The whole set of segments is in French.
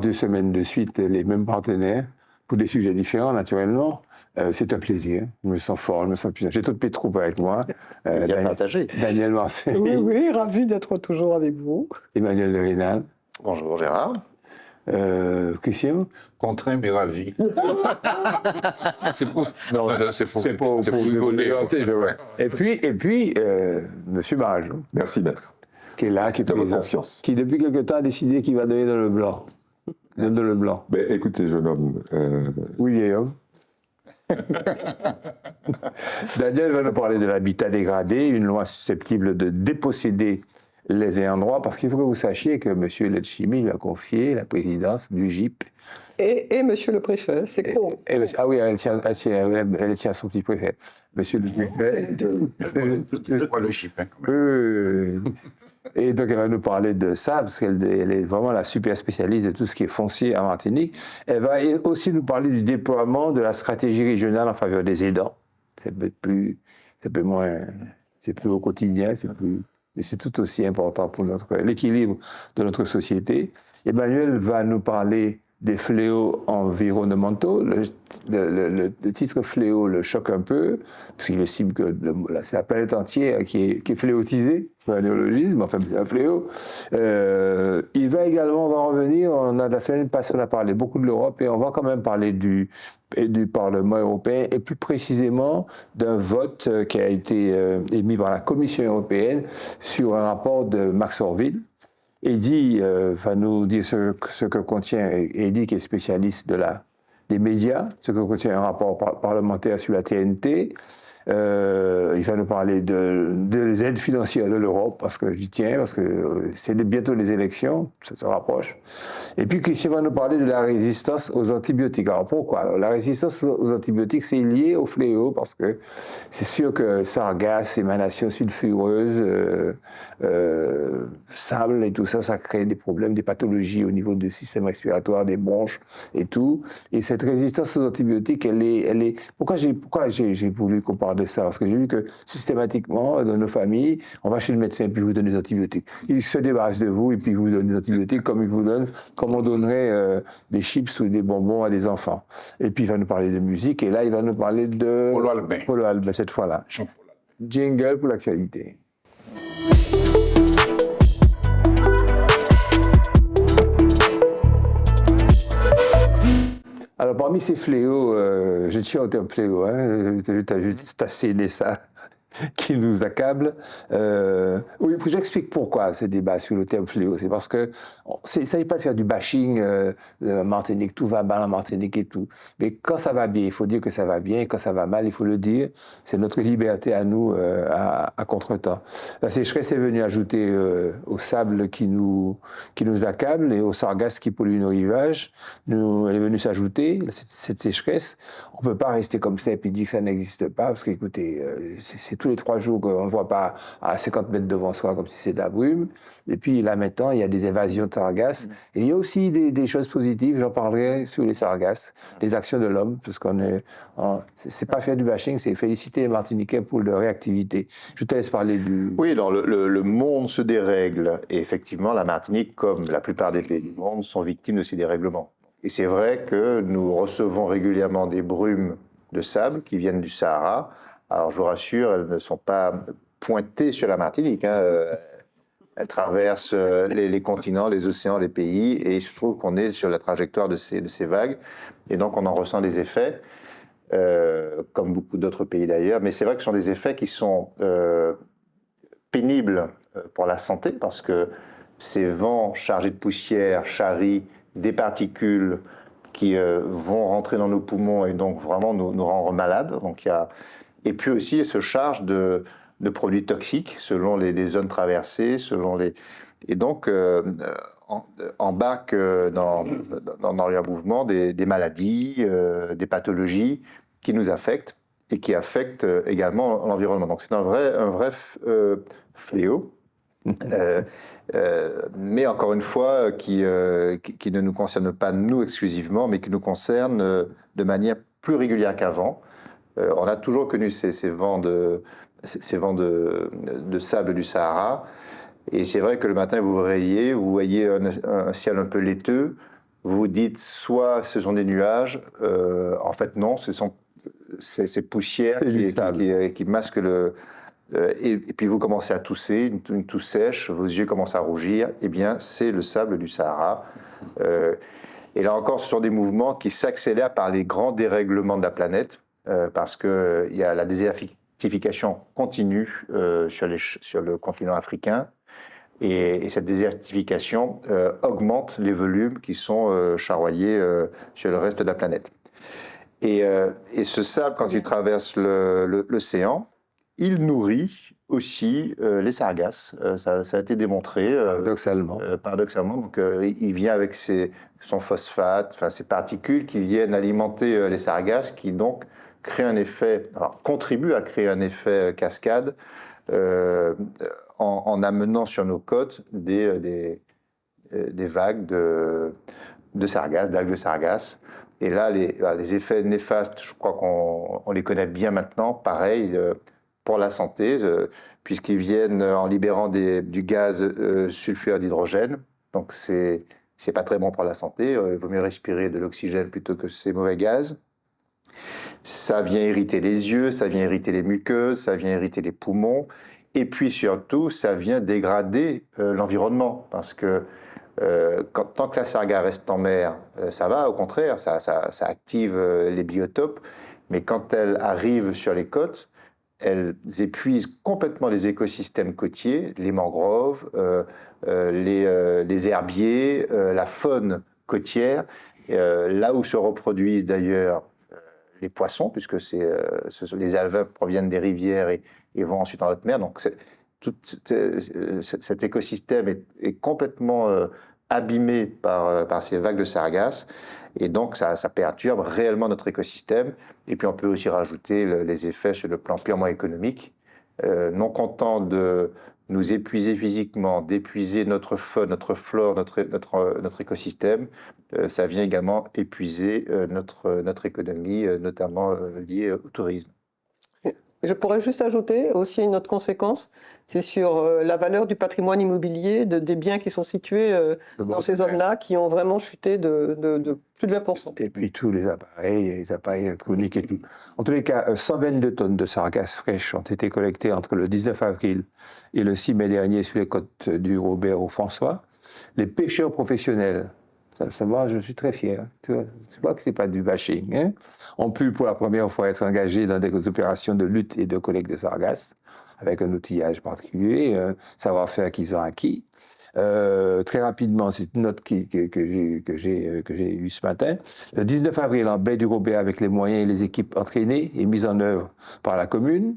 2 semaines de suite les mêmes partenaires pour des sujets différents, naturellement. C'est un plaisir. Je me sens fort, je me sens puissant. J'ai toutes mes troupes avec moi. Plaisir partagé. Daniel Marcel. Oui, ravi d'être toujours avec vous. Emmanuel Le Rénal. Bonjour Gérard. Christian. Contraint mais ravi. C'est pour rigoler. Et puis Monsieur Barajo. Merci, maître. Qui est là, qui est De votre présent, confiance. qui depuis quelque temps a décidé qu'il va donner dans le blanc. Dans le blanc. Ben, écoutez, jeune homme. Oui, vieil homme. Daniel va nous parler de l'habitat dégradé, une loi susceptible de déposséder les ayants droit, parce qu'il faut que vous sachiez que M. Letchimy lui a confié la présidence du GIP. Et monsieur le préfet, c'est con. Ah oui, elle tient à son petit préfet. Monsieur le préfet. Le GIP. Et donc, elle va nous parler de ça, parce qu'elle est vraiment la super spécialiste de tout ce qui est foncier en Martinique. Elle va aussi nous parler du déploiement de la stratégie régionale en faveur des aidants. C'est plus au quotidien, mais c'est tout aussi important pour l'équilibre de notre société. Emmanuel va nous parler des fléaux environnementaux. Le titre fléau le choque un peu, parce qu'il estime que c'est la planète entière qui est fléautisée, c'est un néologisme, enfin c'est un fléau. Il va également, on va revenir, la semaine passée on a parlé beaucoup de l'Europe, et on va quand même parler du Parlement européen, et plus précisément d'un vote qui a été émis par la Commission européenne sur un rapport de Max Orville. Eddy va nous dire ce que contient, Eddy qui est spécialiste des médias, ce que contient un rapport parlementaire sur la TNT. Il va nous parler des aides financières de l'Europe, parce que j'y tiens, parce que c'est bientôt les élections, ça se rapproche. Et puis Christian va nous parler de la résistance aux antibiotiques. Alors pourquoi? Alors, la résistance aux antibiotiques, c'est lié au fléau, parce que c'est sûr que sargasses, émanations sulfureuses, sable et tout ça, ça crée des problèmes, des pathologies au niveau du système respiratoire, des bronches et tout. Et cette résistance aux antibiotiques, elle est... Pourquoi j'ai voulu qu'on parle de ça? Parce que j'ai vu que systématiquement, dans nos familles, on va chez le médecin et puis il vous donne des antibiotiques. Il se débarrasse de vous et puis il vous donne des antibiotiques comme on donnerait des chips ou des bonbons à des enfants. Et puis il va nous parler de musique, et là il va nous parler de Polo Albin cette fois-là. Jingle pour l'actualité. Alors, parmi ces fléaux, je tiens au terme fléau, hein, tu as juste asséné ça, qui nous accable. Oui, j'explique pourquoi ce débat sur le terme fléau. C'est parce que ça ne s'agit pas de faire du bashing Martinique, tout va mal en Martinique et tout. Mais quand ça va bien, il faut dire que ça va bien, et quand ça va mal, il faut le dire. C'est notre liberté à nous, à contre-temps. La sécheresse est venue ajouter au sable qui nous accable et aux sargasses qui polluent nos rivages. Elle est venue s'ajouter, cette sécheresse. On ne peut pas rester comme ça et puis dire que ça n'existe pas, parce qu'écoutez, c'est tous les 3 jours qu'on ne voit pas à 50 mètres devant soi comme si c'est de la brume. Et puis là maintenant, il y a des évasions de sargasses. Et il y a aussi des choses positives, j'en parlerai sur les sargasses, les actions de l'homme, parce c'est pas faire du bashing, c'est féliciter les Martiniquais pour leur réactivité. Je te laisse parler du... Oui, le monde se dérègle, et effectivement la Martinique, comme la plupart des pays du monde, sont victimes de ces dérèglements. Et c'est vrai que nous recevons régulièrement des brumes de sable qui viennent du Sahara. Alors je vous rassure, elles ne sont pas pointées sur la Martinique, hein. Elles traversent les continents, les océans, les pays, et il se trouve qu'on est sur la trajectoire de ces vagues, et donc on en ressent les effets, comme beaucoup d'autres pays d'ailleurs, mais c'est vrai que ce sont des effets qui sont pénibles pour la santé, parce que ces vents chargés de poussière charrient des particules qui vont rentrer dans nos poumons et donc vraiment nous rendre malades. Donc, et puis aussi, ils se chargent de produits toxiques selon les zones traversées, et donc embarquent dans leur mouvement des maladies, des pathologies qui nous affectent et qui affectent également l'environnement. Donc c'est un vrai fléau. Mais encore une fois, qui ne nous concerne pas nous exclusivement, mais qui nous concerne de manière plus régulière qu'avant. On a toujours connu ces vents de sable du Sahara, et c'est vrai que le matin vous vous réveillez, vous voyez un ciel un peu laiteux, vous dites soit ce sont des nuages, en fait non, ce sont ces poussières C'est du sable. qui masquent le... et puis vous commencez à tousser, une toux sèche, vos yeux commencent à rougir, eh bien c'est le sable du Sahara. Et là encore, ce sont des mouvements qui s'accélèrent par les grands dérèglements de la planète, parce qu'il y a la désertification continue sur le continent africain, et cette désertification augmente les volumes qui sont charroyés sur le reste de la planète. Et ce sable, quand il traverse l'océan, il nourrit aussi les sargasses. Ça a été démontré. Paradoxalement. Donc, il vient avec son phosphate, enfin, ces particules qui viennent alimenter les sargasses, qui donc contribuent à créer un effet cascade en amenant sur nos côtes des vagues de sargasses, d'algues de sargasses. Et là, les effets néfastes, je crois qu'on les connaît bien maintenant, pareil, pour la santé, puisqu'ils viennent en libérant du gaz sulfure d'hydrogène. Donc, c'est pas très bon pour la santé. Il vaut mieux respirer de l'oxygène plutôt que ces mauvais gaz. Ça vient irriter les yeux, ça vient irriter les muqueuses, ça vient irriter les poumons. Et puis surtout, ça vient dégrader l'environnement. Parce que tant que la sargasse reste en mer, ça va, au contraire, ça active les biotopes. Mais quand elle arrive sur les côtes, elles épuisent complètement les écosystèmes côtiers, les mangroves, les herbiers, la faune côtière, là où se reproduisent d'ailleurs les poissons, puisque les alevins proviennent des rivières et vont ensuite en haute mer. Donc tout cet écosystème est complètement abîmé par ces vagues de sargasses. Et donc, ça perturbe réellement notre écosystème. Et puis, on peut aussi rajouter les effets sur le plan purement économique. Non content de nous épuiser physiquement, d'épuiser notre faune, notre flore, notre écosystème, ça vient également épuiser notre économie, notamment liée au tourisme. Je pourrais juste ajouter aussi une autre conséquence, c'est sur la valeur du patrimoine immobilier, des biens qui sont situés dans ces zones-là, qui ont vraiment chuté de plus de 20%. Et puis tous les appareils électroniques et tout. En tous les cas, 122 tonnes de sargasses fraîches ont été collectées entre le 19 avril et le 6 mai dernier sur les côtes du Robert au François. Les pêcheurs professionnels, moi, je suis très fier. Tu vois que ce n'est pas du bashing. Hein, ont pu pour la première fois être engagés dans des opérations de lutte et de collecte de sargasses, avec un outillage particulier, un savoir-faire qu'ils ont acquis. Très rapidement, c'est une note que j'ai eue ce matin. Le 19 avril, en baie du Robert, avec les moyens et les équipes entraînées et mises en œuvre par la commune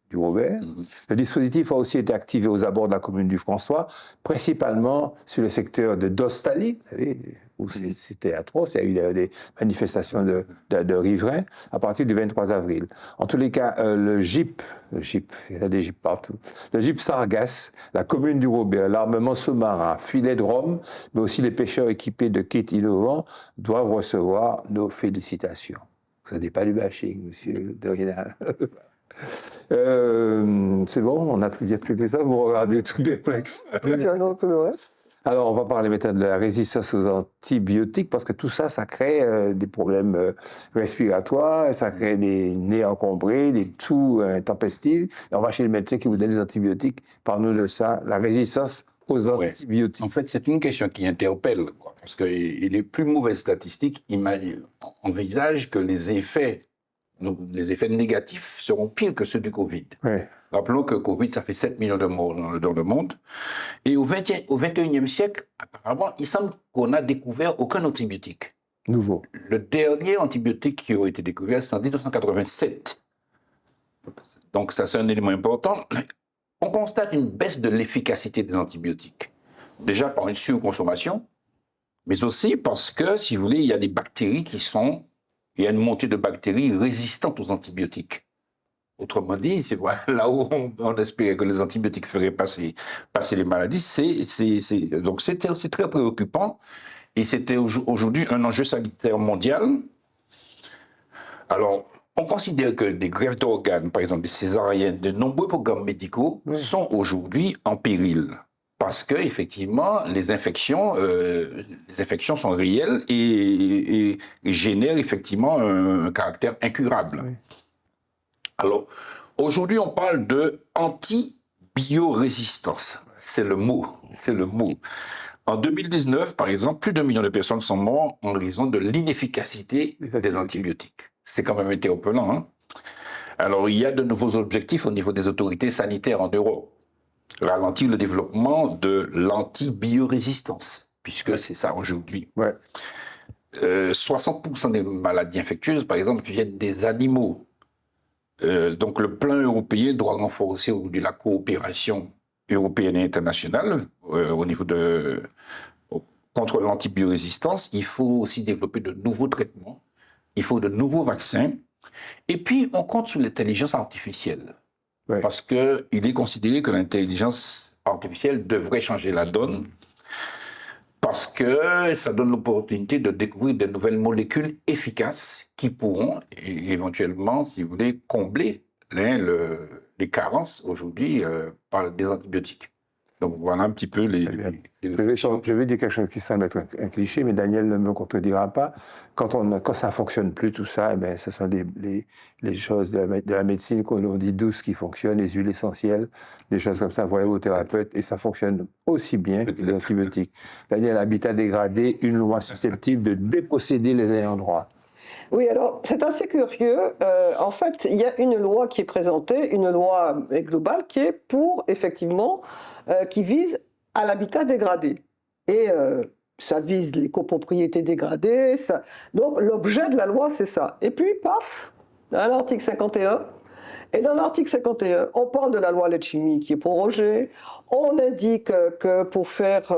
du Robert. Le dispositif a aussi été activé aux abords de la commune du François, principalement sur le secteur de Dostali, vous savez, où c'était atroce. Il y a eu des manifestations de riverains à partir du 23 avril. En tous les cas, le GIP, il y a des GIP partout, le GIP Sargasses, la commune du Robert, l'armement sous-marin, filet de Rome, mais aussi les pêcheurs équipés de kits innovants doivent recevoir nos félicitations. Ce n'est pas du bashing, monsieur Derrida. C'est bon, on a bien traité ça, vous regardez tout perplexe. Alors, on va parler maintenant de la résistance aux antibiotiques, parce que tout ça, ça crée des problèmes respiratoires, ça crée des nez encombrés, des toux intempestifs. Et on va chez le médecin qui vous donne des antibiotiques. Parle-nous de ça, la résistance aux antibiotiques. En fait, c'est une question qui interpelle, quoi, parce que les plus mauvaises statistiques envisagent que les effets négatifs seront pires que ceux du Covid. Ouais. Rappelons que Covid, ça fait 7 millions de morts dans le monde. Et au 21e siècle, apparemment, il semble qu'on n'a découvert aucun antibiotique. Nouveau. Le dernier antibiotique qui a été découvert, c'est en 1987. Donc ça, c'est un élément important. On constate une baisse de l'efficacité des antibiotiques. Déjà par une surconsommation, mais aussi parce que, si vous voulez, il y a des bactéries il y a une montée de bactéries résistantes aux antibiotiques. Autrement dit, c'est là où on espérait que les antibiotiques feraient passer les maladies. Donc c'est très préoccupant. Et c'était aujourd'hui un enjeu sanitaire mondial. Alors, on considère que des greffes d'organes, par exemple des césariennes, de nombreux programmes médicaux sont aujourd'hui en péril. parce que effectivement, les infections sont réelles et génèrent effectivement un caractère incurable. Oui. Alors, aujourd'hui, on parle de antibiorésistance. C'est le mot. C'est le mot. En 2019, par exemple, plus d'1 million de personnes sont mortes en raison de l'inefficacité des antibiotiques. C'est quand même interpellant, hein? Alors, il y a de nouveaux objectifs au niveau des autorités sanitaires en Europe. Ralentir le développement de l'antibiorésistance, puisque c'est ça aujourd'hui. Ouais. 60% des maladies infectieuses, par exemple, viennent des animaux. Donc, le plan européen doit renforcer aujourd'hui la coopération européenne et internationale au niveau contre l'antibiorésistance. Il faut aussi développer de nouveaux traitements. Il faut de nouveaux vaccins. Et puis, on compte sur l'intelligence artificielle. Ouais. Parce qu'il est considéré que l'intelligence artificielle devrait changer la donne. Parce que ça donne l'opportunité de découvrir de nouvelles molécules efficaces qui pourront éventuellement, si vous voulez, combler les carences aujourd'hui par des antibiotiques. Donc voilà un petit peu les Je vais dire quelque chose qui semble être un cliché, mais Daniel ne me contredira pas. Quand ça ne fonctionne plus, tout ça, eh bien, ce sont les choses de la médecine qu'on dit douces qui fonctionnent, les huiles essentielles, des choses comme ça, voyez vos thérapeutes, et ça fonctionne aussi bien que les antibiotiques. Daniel, habitat dégradé, une loi susceptible de déposséder les ayants droit. Oui, alors c'est assez curieux. En fait, il y a une loi qui est présentée, une loi globale qui est pour, effectivement, qui vise à l'habitat dégradé. Et ça vise les copropriétés dégradées. Donc l'objet de la loi, c'est ça. Et puis, paf, dans l'article 51, et dans l'article 51, on parle de la loi Letchimy qui est prorogée. On indique que pour faire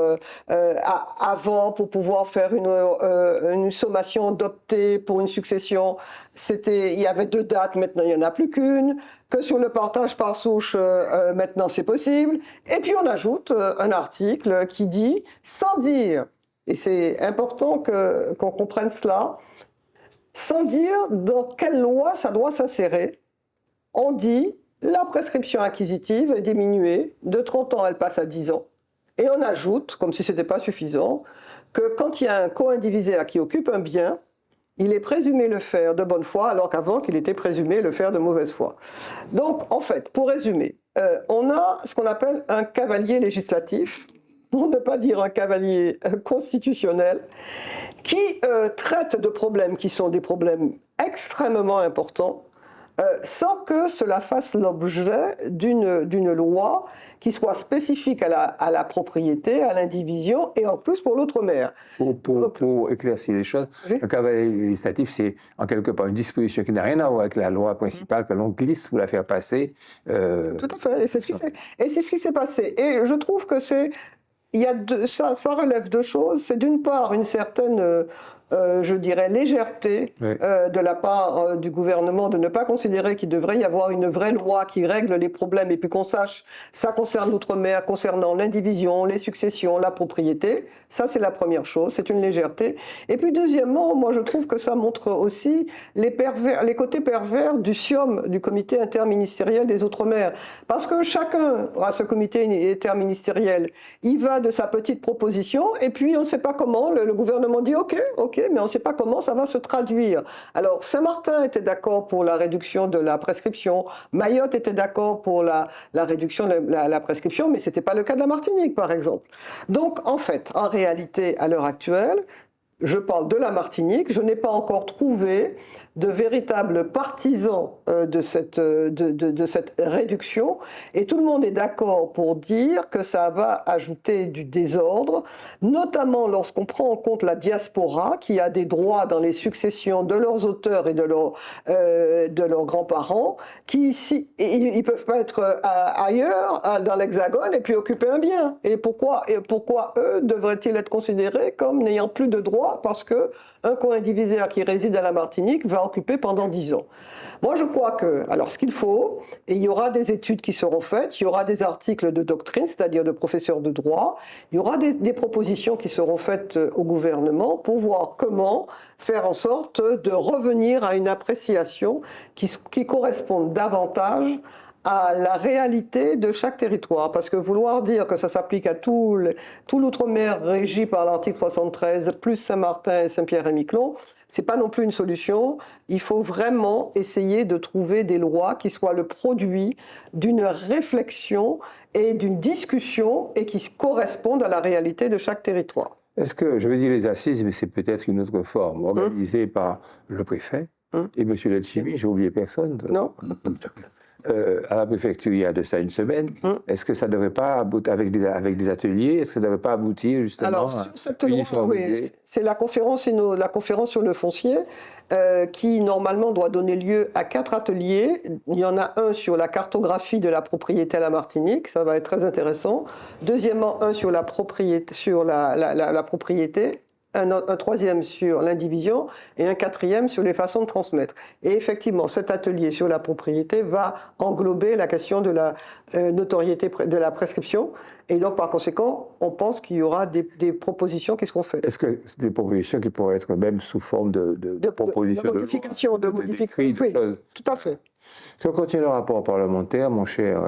avant, pour pouvoir faire une sommation d'opter pour une succession, il y avait 2 dates, maintenant il n'y en a plus qu'une. Que sur le partage par souche, maintenant c'est possible. Et puis on ajoute un article qui dit, sans dire, et c'est important qu'on comprenne cela, sans dire dans quelle loi ça doit s'insérer. On dit la prescription acquisitive est diminuée, de 30 ans elle passe à 10 ans. Et on ajoute, comme si ce n'était pas suffisant, que quand il y a un co-indivisaire qui occupe un bien, il est présumé le faire de bonne foi, alors qu'avant qu'il était présumé le faire de mauvaise foi. Donc en fait, pour résumer, on a ce qu'on appelle un cavalier législatif, pour ne pas dire un cavalier constitutionnel, qui traite de problèmes qui sont des problèmes extrêmement importants, sans que cela fasse l'objet d'une loi qui soit spécifique à la propriété, à l'indivision et en plus pour l'outre-mer. Pour éclaircir les choses, oui. Le cavalier législatif, c'est en quelque part une disposition qui n'a rien à voir avec la loi principale que l'on glisse pour la faire passer. Tout à fait, et c'est ce qui s'est passé. Et je trouve que ça relève 2 choses. C'est d'une part une certaine... je dirais, légèreté oui. De la part du gouvernement de ne pas considérer qu'il devrait y avoir une vraie loi qui règle les problèmes et puis qu'on sache, ça concerne l'outre-mer, concernant l'indivision, les successions, la propriété. Ça, c'est la première chose, c'est une légèreté. Et puis, deuxièmement, moi, je trouve que ça montre aussi les côtés pervers du CIOM, du comité interministériel des Outre-mer. Parce que chacun, à ce comité interministériel, il va de sa petite proposition et puis on ne sait pas comment, le gouvernement dit OK, mais on ne sait pas comment ça va se traduire. Alors, Saint-Martin était d'accord pour la réduction de la prescription, Mayotte était d'accord pour la réduction de la prescription, mais ce n'était pas le cas de la Martinique, par exemple. Donc, en fait, en réalité, à l'heure actuelle, je parle de la Martinique, je n'ai pas encore trouvé de véritables partisans de cette réduction, et tout le monde est d'accord pour dire que ça va ajouter du désordre, notamment lorsqu'on prend en compte la diaspora qui a des droits dans les successions de leurs auteurs et de leurs grands-parents, ils peuvent pas être ailleurs, dans l'Hexagone, et puis occuper un bien. Et pourquoi eux devraient-ils être considérés comme n'ayant plus de droits parce que un co-indivisaire qui réside à la Martinique va occuper pendant 10 ans. Moi, je crois que, alors ce qu'il faut, et il y aura des études qui seront faites, il y aura des articles de doctrine, c'est-à-dire de professeurs de droit, il y aura des propositions qui seront faites au gouvernement pour voir comment faire en sorte de revenir à une appréciation qui corresponde davantage à la réalité de chaque territoire. Parce que vouloir dire que ça s'applique à tout l'outre-mer régi par l'article 73, plus Saint-Martin et Saint-Pierre-et-Miquelon, c'est pas non plus une solution. Il faut vraiment essayer de trouver des lois qui soient le produit d'une réflexion et d'une discussion et qui correspondent à la réalité de chaque territoire. Est-ce que, je veux dire les assises, mais c'est peut-être une autre forme, organisée par le préfet et M. Letchimy, j'ai oublié personne. Non. À la préfecture, il y a de ça une semaine. Est-ce que ça ne devrait pas aboutir, avec des ateliers, est-ce que ça ne devrait pas aboutir justement Alors, sur cette loi, uniformiser oui, c'est la conférence sur le foncier qui, normalement, doit donner lieu à 4 ateliers. Il y en a un sur la cartographie de la propriété à la Martinique, ça va être très intéressant. Deuxièmement, un sur la propriété, un troisième sur l'indivision et un quatrième sur les façons de transmettre. Et effectivement, cet atelier sur la propriété va englober la question de la notoriété de la prescription. Et donc, par conséquent, on pense qu'il y aura des propositions qui seront faites. Est-ce que c'est des propositions qui pourraient être même sous forme de propositions de modification, de modification, oui, tout à fait. Si on continue le rapport parlementaire, mon cher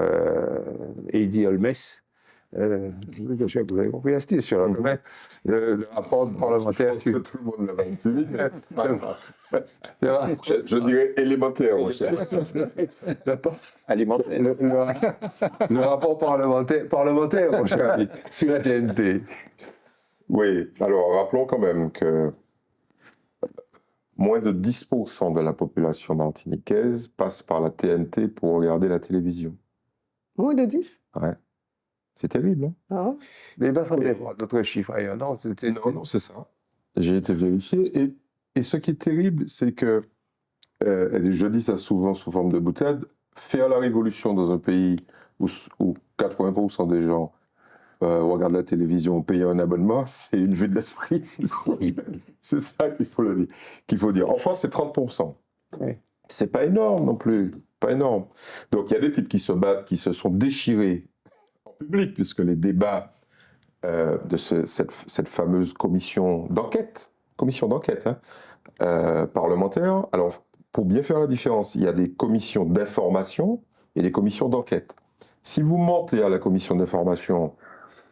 Heidi Holmes, je sais que vous avez compris la style sur le rapport parlementaire. Je pense que tout le monde l'avait suivi. Je dirais élémentaire, mon cher. Alimentaire. Le rapport parlementaire, mon cher ami, sur la TNT. Oui, alors rappelons quand même que moins de 10% de la population martiniquaise passe par la TNT pour regarder la télévision. Moins de 10 ? Ouais. C'est terrible, hein? Ah. Mais il va falloir voir d'autres chiffres ailleurs, non? Non, c'est ça. J'ai été vérifié. Et ce qui est terrible, c'est que, je dis ça souvent sous forme de boutade, faire la révolution dans un pays où 80% des gens regardent la télévision en payant un abonnement, c'est une vue de l'esprit. C'est ça qu'il faut dire. En France, c'est 30%. Oui. C'est pas énorme non plus. Pas énorme. Donc, il y a des types qui se battent, qui se sont déchirés public, puisque les débats de cette fameuse commission d'enquête parlementaire, alors pour bien faire la différence, il y a des commissions d'information et des commissions d'enquête. Si vous mentez à la commission d'information,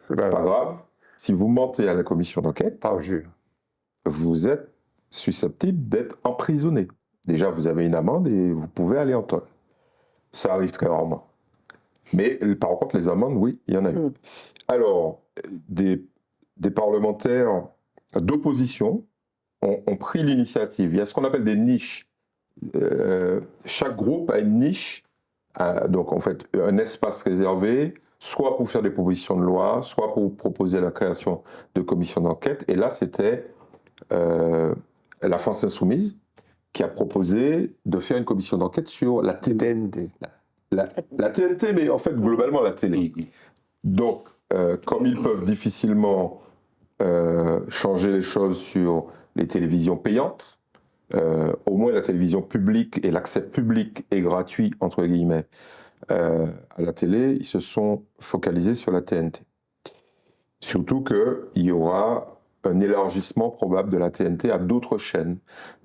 c'est pas grave. Si vous mentez à la commission d'enquête, vous êtes susceptible d'être emprisonné. Déjà, vous avez une amende et vous pouvez aller en tôle. Ça arrive très rarement. Mais par contre, les amendes, oui, il y en a eu. Alors, des parlementaires d'opposition ont pris l'initiative. Il y a ce qu'on appelle des niches. Chaque groupe a une niche, donc en fait, un espace réservé, soit pour faire des propositions de loi, soit pour proposer la création de commissions d'enquête. Et là, c'était la France Insoumise qui a proposé de faire une commission d'enquête sur la TNT. La TNT, mais en fait, globalement, la télé. Donc, comme ils peuvent difficilement changer les choses sur les télévisions payantes, au moins la télévision publique et l'accès public et gratuit, entre guillemets, à la télé, ils se sont focalisés sur la TNT. Surtout qu'il y aura un élargissement probable de la TNT à d'autres chaînes.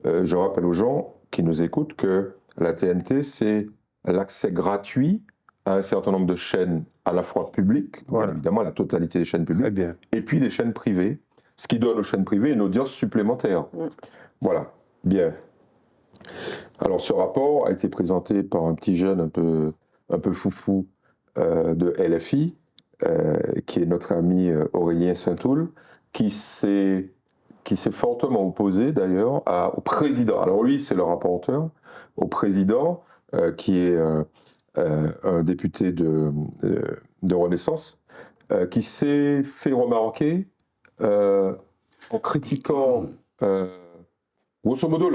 Je rappelle aux gens qui nous écoutent que la TNT, c'est l'accès gratuit à un certain nombre de chaînes à la fois publiques, bien évidemment la totalité des chaînes publiques, et puis des chaînes privées, ce qui donne aux chaînes privées une audience supplémentaire. Voilà, bien. Alors ce rapport a été présenté par un petit jeune un peu foufou de LFI, qui est notre ami Aurélien Saint-Toul, qui s'est fortement opposé d'ailleurs au président. Alors lui, c'est le rapporteur, au président, qui est un député de Renaissance, qui s'est fait remarquer en critiquant, grosso modo,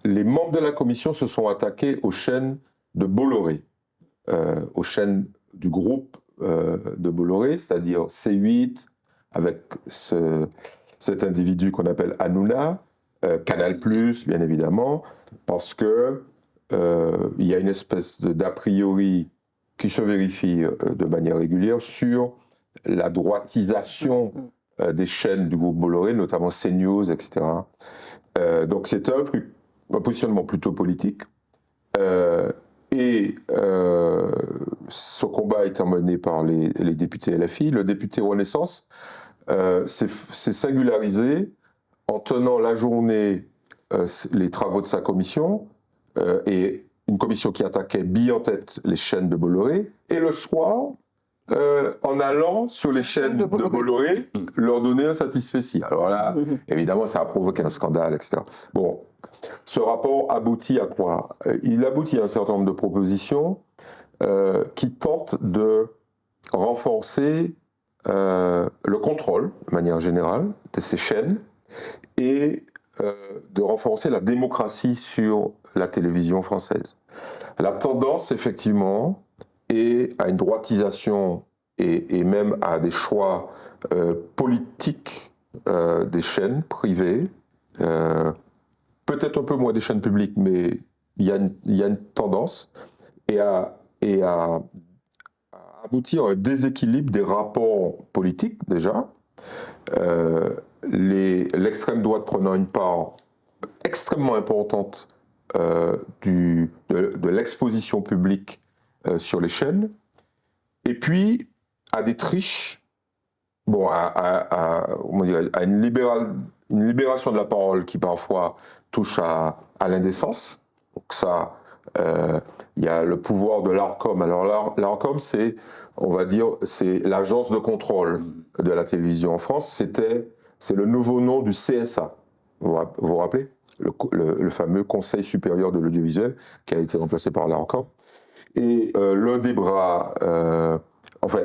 les membres de la commission se sont attaqués aux chaînes de Bolloré, aux chaînes du groupe de Bolloré, c'est-à-dire C8, avec cet individu qu'on appelle Hanouna, Canal+, bien évidemment, parce que il y a une espèce d'a priori qui se vérifie de manière régulière sur la droitisation des chaînes du groupe Bolloré, notamment CNews, etc. Donc c'était un positionnement plutôt politique. Ce combat étant mené par les députés LFI, le député Renaissance s'est singularisé en tenant la journée les travaux de sa commission, et une commission qui attaquait bille en tête les chaînes de Bolloré, et le soir, en allant sur les chaînes de Bolloré, leur donner un satisfecit. Alors là, évidemment, ça a provoqué un scandale, etc. Bon, ce rapport aboutit à quoi? Il aboutit à un certain nombre de propositions qui tentent de renforcer le contrôle, de manière générale, de ces chaînes, et de renforcer la démocratie sur la télévision française. La tendance, effectivement, est à une droitisation et même à des choix politiques des chaînes privées, peut-être un peu moins des chaînes publiques, mais il y a une tendance, et à aboutir à un déséquilibre des rapports politiques, déjà. L'extrême droite prenant une part extrêmement importante de l'exposition publique sur les chaînes, et puis à des triches, bon, à une libération de la parole qui parfois touche à l'indécence. Donc ça, il y a le pouvoir de l'Arcom. Alors l'Arcom, c'est, on va dire, c'est l'agence de contrôle de la télévision en France. C'est le nouveau nom du CSA. Vous vous rappelez le fameux Conseil supérieur de l'audiovisuel qui a été remplacé par l'Arcom. Et l'un des bras,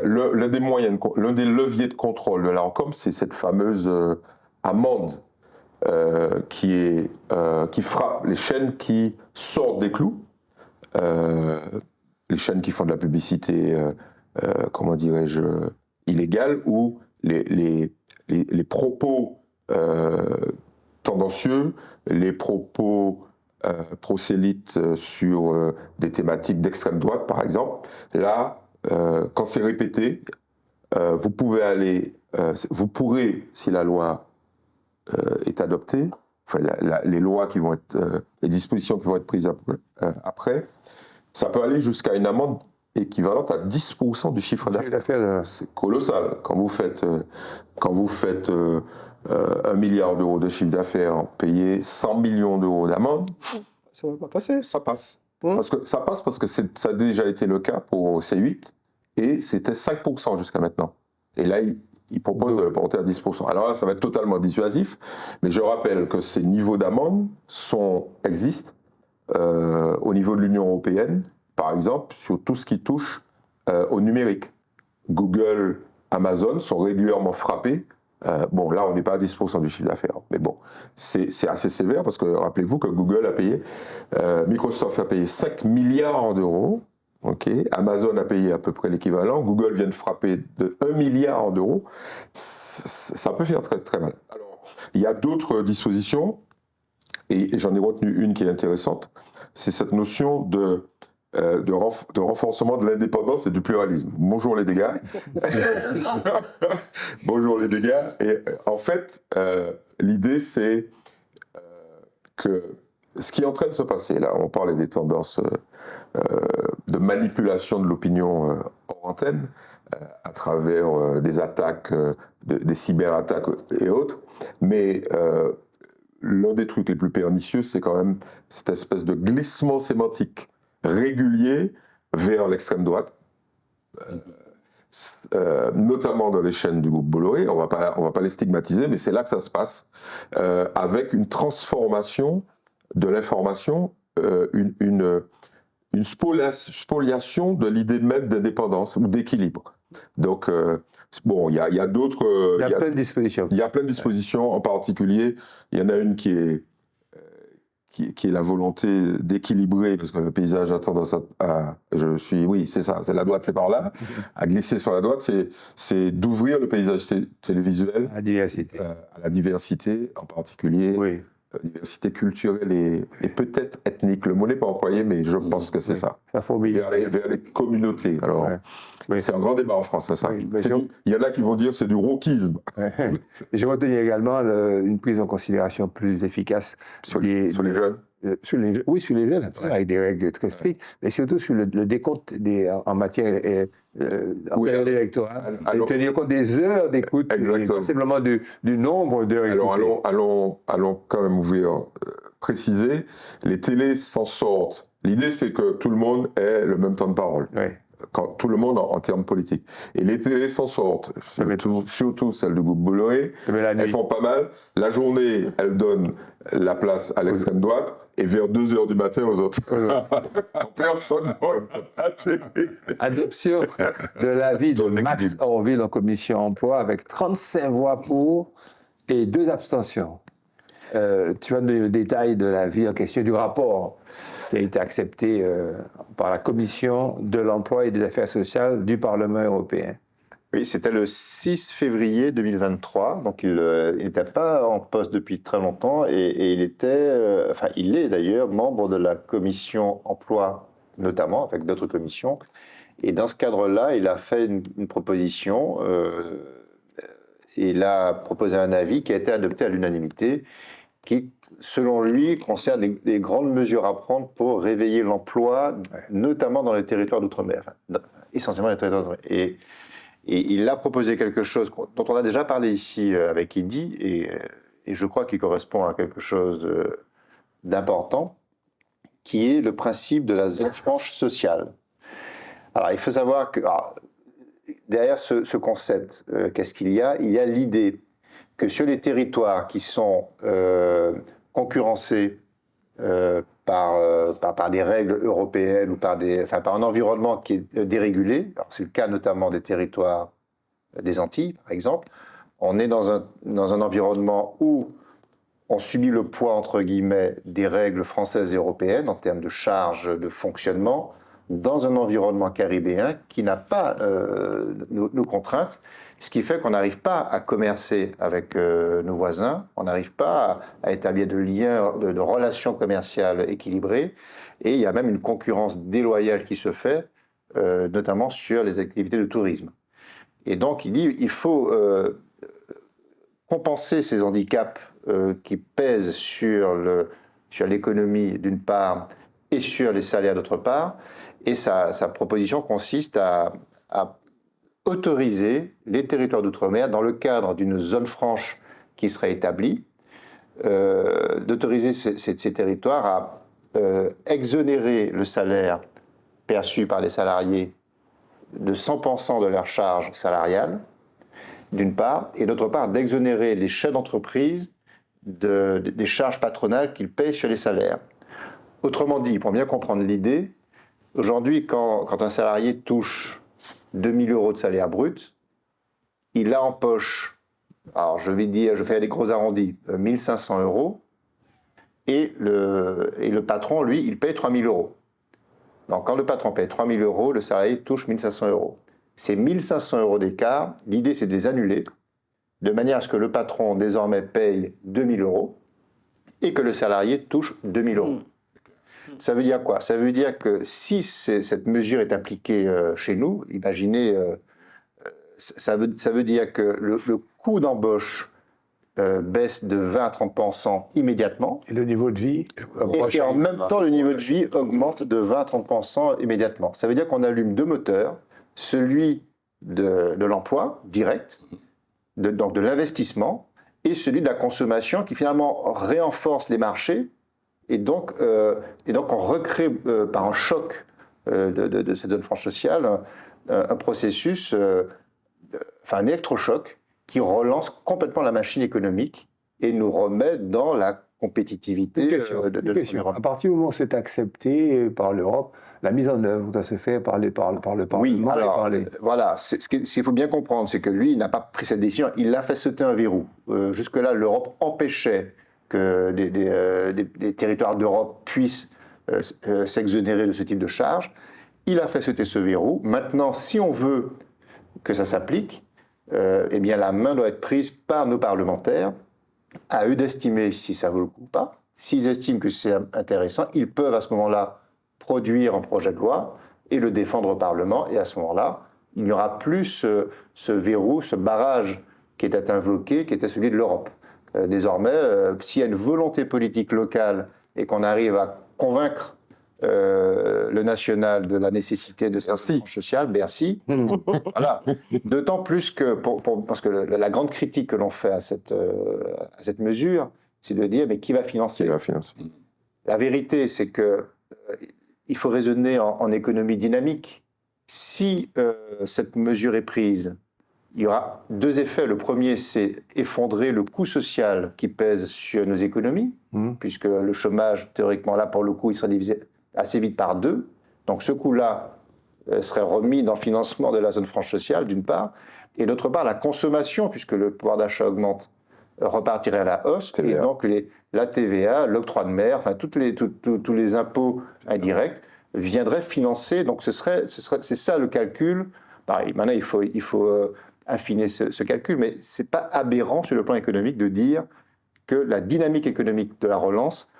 l'un des leviers de contrôle de l'Arcom, c'est cette fameuse amende qui frappe les chaînes qui sortent des clous, les chaînes qui font de la publicité, comment dirais-je, illégale, ou les propos tendancieux, les propos prosélytes sur des thématiques d'extrême droite, par exemple. Là, quand c'est répété, vous pourrez, si la loi est adoptée, enfin les lois qui vont être, les dispositions qui vont être prises après, ça peut aller jusqu'à une amende équivalente à 10% du chiffre d'affaires. C'est colossal. Quand vous faites 1 milliard d'euros de chiffre d'affaires, payer 100 millions d'euros d'amende, ça va pas passer. Ça passe. Parce que ça a déjà été le cas pour C8, et c'était 5% jusqu'à maintenant. Et là, il propose de le porter à 10%. Alors là, ça va être totalement dissuasif, mais je rappelle que ces niveaux d'amende existent au niveau de l'Union européenne, par exemple, sur tout ce qui touche au numérique. Google, Amazon sont régulièrement frappés. Bon, là, on n'est pas à 10% du chiffre d'affaires. Mais bon, c'est assez sévère parce que rappelez-vous que Google a payé, Microsoft a payé 5 milliards d'euros. Okay. Amazon a payé à peu près l'équivalent. Google vient de frapper de 1 milliard d'euros. Ça peut faire très, très mal. Alors, il y a d'autres dispositions, et j'en ai retenu une qui est intéressante. C'est cette notion de renforcement de l'indépendance et du pluralisme. Bonjour les dégâts. Bonjour les dégâts. Et en fait, l'idée, c'est que ce qui est en train de se passer, là, on parlait des tendances de manipulation de l'opinion hors antenne, à travers des attaques, des cyberattaques et autres, mais l'un des trucs les plus pernicieux, c'est quand même cette espèce de glissement sémantique régulier vers l'extrême droite, notamment dans les chaînes du groupe Bolloré. On va pas les stigmatiser, mais c'est là que ça se passe, avec une transformation de l'information, une spoliation de l'idée même d'indépendance ou d'équilibre. Donc, bon, il y a d'autres... Il y a plein de dispositions. Il y a plein de dispositions, en particulier, il y en a une qui est la volonté d'équilibrer, parce que le paysage a tendance oui, c'est ça, c'est la droite, c'est par là, à glisser sur la droite, c'est d'ouvrir le paysage télévisuel La diversité. À la diversité, en particulier, Oui. diversité culturelle et peut-être ethnique. Le mot n'est pas employé, mais je pense que c'est ça. Ça fourmille. Vers les communautés. Alors, Ouais. Oui. c'est un grand débat en France, ça. Oui, Il y en a qui vont dire que c'est du wokisme. J'ai retenu également une prise en considération plus efficace Sur les jeunes. Sur les jeunes, absolument, avec des règles très strictes, mais surtout sur le décompte en matière en période électorale. Tenir compte des heures d'écoute, et pas simplement du nombre d'heures écoutées. Alors, allons quand même préciser, les télés s'en sortent. L'idée, c'est que tout le monde ait le même temps de parole. Oui. Tout le monde en termes politiques. Et les télés s'en sortent, surtout celles du groupe Bolloré, elles font pas mal. La journée, elles donnent la place à l'extrême droite, et vers 2h du matin aux autres. Quand personne ne la télé. Adoption de l'avis de Max Orville en commission emploi, avec 35 voix pour et 2 abstentions. Tu vas nous donner le détail de l'avis en question, du rapport qui a été accepté par la Commission de l'emploi et des affaires sociales du Parlement européen. Oui, c'était le 6 février 2023, donc il n'était pas en poste depuis très longtemps et il est d'ailleurs membre de la Commission emploi, notamment, avec d'autres commissions. Et dans ce cadre-là, il a fait une proposition, il a proposé un avis qui a été adopté à l'unanimité, qui, selon lui, concerne les grandes mesures à prendre pour réveiller l'emploi, notamment dans les territoires d'outre-mer, essentiellement les territoires d'outre-mer. Et il a proposé quelque chose dont on a déjà parlé ici avec Idi, et je crois qu'il correspond à quelque chose d'important, qui est le principe de la zone franche sociale. Alors, il faut savoir que derrière ce concept, qu'est-ce qu'il y a ? Il y a l'idée que sur les territoires qui sont concurrencés par des règles européennes ou par un environnement qui est dérégulé, alors c'est le cas notamment des territoires des Antilles, par exemple, on est dans un environnement où on subit le poids, entre guillemets, des règles françaises et européennes en termes de charges de fonctionnement, dans un environnement caribéen qui n'a pas nos contraintes, ce qui fait qu'on n'arrive pas à commercer avec nos voisins, on n'arrive pas à établir de liens, de relations commerciales équilibrées, et il y a même une concurrence déloyale qui se fait, notamment sur les activités de tourisme. Et donc il dit il faut compenser ces handicaps qui pèsent sur l'économie d'une part et sur les salaires d'autre part. Et sa proposition consiste à autoriser les territoires d'outre-mer, dans le cadre d'une zone franche qui serait établie, d'autoriser ces territoires à exonérer le salaire perçu par les salariés de 100% de leurs charges salariales, d'une part, et d'autre part, d'exonérer les chefs d'entreprise des charges patronales qu'ils payent sur les salaires. Autrement dit, pour bien comprendre l'idée, aujourd'hui, quand un salarié touche 2 000 euros de salaire brut, il a en poche, alors je fais des gros arrondis, 1 500 euros, et le patron, lui, il paye 3 000 euros. Donc quand le patron paye 3 000 euros, le salarié touche 1 500 euros. Ces 1 500 euros d'écart, l'idée c'est de les annuler, de manière à ce que le patron désormais paye 2 000 euros, et que le salarié touche 2 000 euros. Ça veut dire quoi ? Ça veut dire que si cette mesure est appliquée chez nous, imaginez, ça veut dire que le coût d'embauche baisse de 20 à 30% immédiatement. Et le niveau de vie et en même temps, le niveau de vie augmente de 20 à 30% immédiatement. Ça veut dire qu'on allume 2 moteurs, celui de l'emploi direct, donc de l'investissement, et celui de la consommation qui finalement renforce les marchés. Et donc on recrée par un choc de cette zone franche sociale un processus, un électrochoc qui relance complètement la machine économique et nous remet dans la compétitivité de l'Europe. À partir du moment où c'est accepté par l'Europe, la mise en œuvre doit se faire par le Parlement. Oui, alors voilà, ce qu'il faut bien comprendre, c'est que lui, il n'a pas pris cette décision, il a fait sauter un verrou. Jusque-là, l'Europe empêchait que des territoires d'Europe puissent s'exonérer de ce type de charges. Il a fait sauter ce verrou. Maintenant, si on veut que ça s'applique, eh bien la main doit être prise par nos parlementaires, à eux d'estimer si ça vaut le coup ou pas. S'ils estiment que c'est intéressant, ils peuvent à ce moment-là produire un projet de loi et le défendre au Parlement. Et à ce moment-là, il n'y aura plus ce verrou, ce barrage qui était invoqué, qui était celui de l'Europe. Désormais, s'il y a une volonté politique locale et qu'on arrive à convaincre le national de la nécessité de cette tranche sociale, Bercy. Voilà. D'autant plus que, parce que la grande critique que l'on fait à cette mesure, c'est de dire, mais qui va financer? Qui va financer? La vérité, c'est que il faut raisonner en économie dynamique. Si cette mesure est prise, il y aura deux effets. Le premier, c'est effondrer le coût social qui pèse sur nos économies, puisque le chômage, théoriquement, là, pour le coup, il serait divisé assez vite par 2. Donc ce coût-là serait remis dans le financement de la zone franche sociale, d'une part, et d'autre part, la consommation, puisque le pouvoir d'achat augmente, repartirait à la hausse, TVA. et donc la TVA, l'octroi de mer, enfin tous les impôts indirects viendraient financer. Donc c'est ça le calcul. Pareil, maintenant il faut affiner ce calcul, mais c'est pas aberrant sur le plan économique de dire que la dynamique économique de la relance